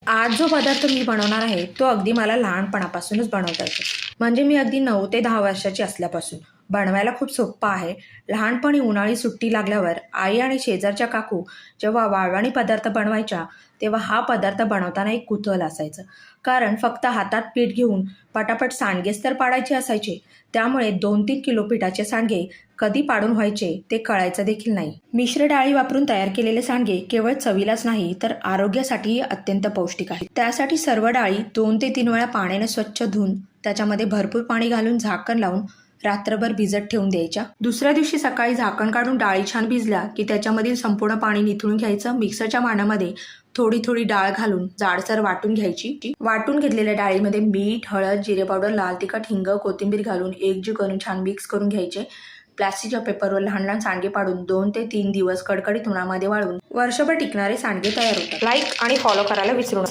आज जो पदार्थ मी बनवणार आहे तो अगदी मला लहानपणापासूनच बनवता येतो. म्हणजे मी अगदी 9 ते 10 वर्षाची असल्यापासून. बनवायला खूप सोप्पा आहे. लहानपणी उन्हाळी सुट्टी लागल्यावर आई आणि शेजारच्या काकू जेव्हा वाळवणी पदार्थ बनवायच्या, तेव्हा हा पदार्थ बनवताना एक कुतूहल असायचं. कारण फक्त हातात पीठ घेऊन पटापट सांडगेच तर पाडायचे असायचे. त्यामुळे 2-3 किलो पिठाचे सांडगे कधी पाडून व्हायचे ते कळायचं देखील नाही. मिश्र डाळी वापरून तयार केलेले सांडगे केवळ चवीलाच नाही तर आरोग्यासाठीही अत्यंत पौष्टिक आहेत. त्यासाठी सर्व डाळी 2 ते 3 वेळा पाण्याने स्वच्छ धुवून त्याच्यामध्ये भरपूर पाणी घालून झाकण लावून रात्रभर भिजत ठेवून द्यायच्या. दुसऱ्या दिवशी सकाळी झाकण काढून डाळी छान भिजल्या की त्याच्यामधील संपूर्ण पाणी निथळून घ्यायचं. मिक्सरच्या भांड्यामध्ये थोडी थोडी डाळ घालून जाडसर वाटून घ्यायची. वाटून घेतलेल्या डाळीमध्ये मीठ, हळद, जिरे पावडर, लाल तिखट, हिंग, कोथिंबीर घालून एकजीव करून छान मिक्स करून घ्यायचे. प्लास्टिकच्या पेपरवर लहान लहान सांडगे पाडून 2 ते 3 दिवस कडकडीत उन्हामध्ये वाळून वर्षभर टिकणारे सांडगे तयार होतात. लाईक आणि फॉलो करायला विसरू नका.